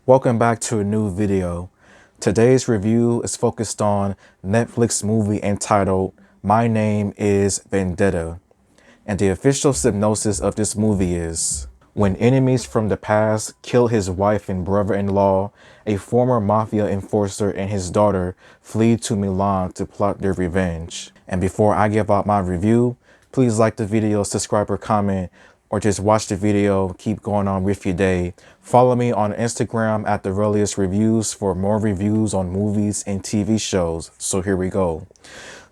Welcome back to a new video. Today's review is focused on Netflix movie entitled My Name is Vendetta. And the official synopsis of this movie is: when enemies from the past kill his wife and brother-in-law, a former mafia enforcer and his daughter flee to Milan to plot their revenge. And before I give out my review, please like the video, subscribe or comment, or just watch the video, keep going on with your day. Follow me on Instagram at TheRealestReviews for more reviews on movies and TV shows. So here we go.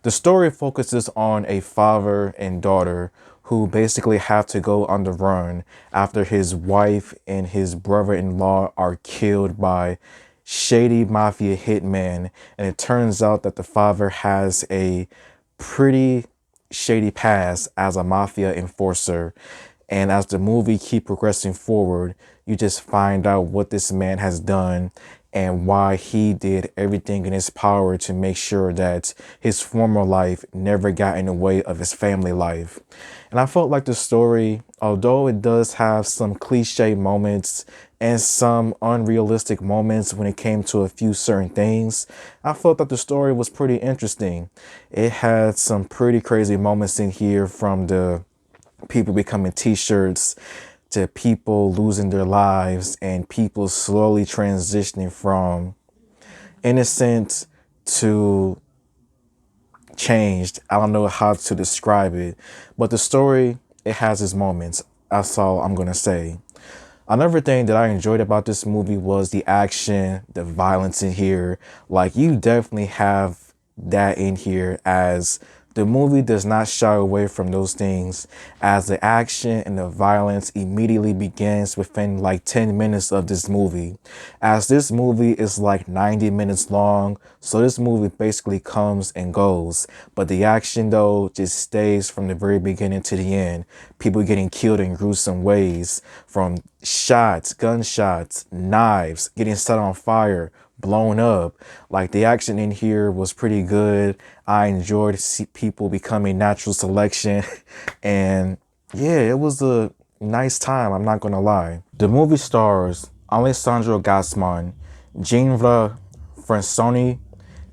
The story focuses on a father and daughter who basically have to go on the run after his wife and his brother-in-law are killed by shady mafia hitmen. And it turns out that the father has a pretty shady past as a mafia enforcer. And as the movie keeps progressing forward, you just find out what this man has done and why he did everything in his power to make sure that his former life never got in the way of his family life. And I felt like the story, although it does have some cliche moments and some unrealistic moments when it came to a few certain things, I felt that the story was pretty interesting. It had some pretty crazy moments in here, from the people becoming t-shirts to people losing their lives and people slowly transitioning from innocent to changed. I don't know how to describe it, but the story, it has its moments. That's all I'm gonna say. Another thing that I enjoyed about this movie was the action, the violence in here. Like, you definitely have that in here, as the movie does not shy away from those things, as the action and the violence immediately begins within like 10 minutes of this movie, as this movie is like 90 minutes long. So this movie basically comes and goes, but the action though just stays from the very beginning to the end. People getting killed in gruesome ways, from shots, gunshots, knives, getting set on fire, blown up. Like, the action in here was pretty good. I enjoyed people becoming natural selection and yeah, it was a nice time, I'm not gonna lie. The movie stars Alessandro Gassman, Ginevra Franconi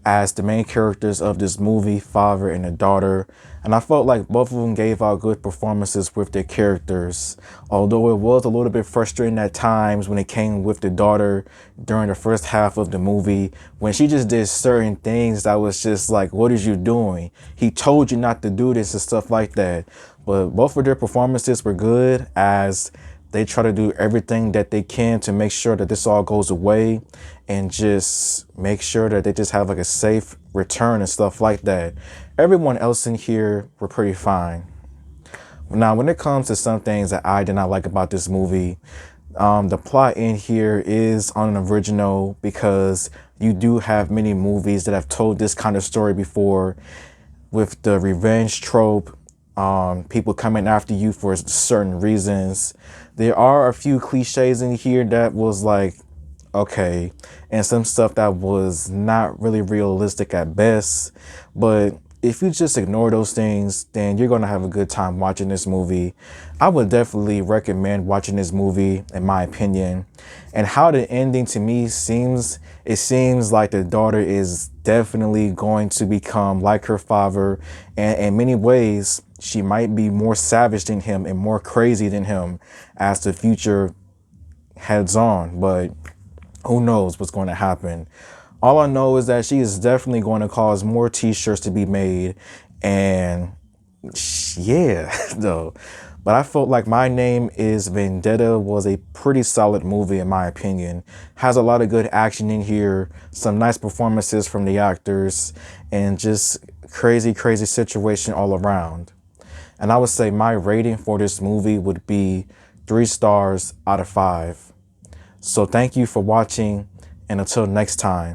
as the main characters of this movie, father and a daughter. And I felt like both of them gave out good performances with their characters. Although it was a little bit frustrating at times when it came with the daughter during the first half of the movie, when she just did certain things that was just like, what is you doing? He told you not to do this and stuff like that. But both of their performances were good, as they try to do everything that they can to make sure that this all goes away and just make sure that they just have like a safe return and stuff like that. Everyone else in here were pretty fine. Now, when it comes to some things that I did not like about this movie, the plot in here is unoriginal, because you do have many movies that have told this kind of story before, with the revenge trope, people coming after you for certain reasons. There are a few cliches in here that was like, okay, and some stuff that was not really realistic at best. But if you just ignore those things, then you're going to have a good time watching this movie. I would definitely recommend watching this movie, in my opinion. And how the ending to me seems, it seems like the daughter is definitely going to become like her father. And in many ways, she might be more savage than him and more crazy than him as the future heads on. But who knows what's going to happen. All I know is that she is definitely going to cause more t-shirts to be made. And yeah, though. But I felt like My Name is Vendetta was a pretty solid movie, in my opinion. Has a lot of good action in here, some nice performances from the actors, and just crazy situation all around. And I would say my rating for this movie would be 3 stars out of 5. So thank you for watching, and until next time.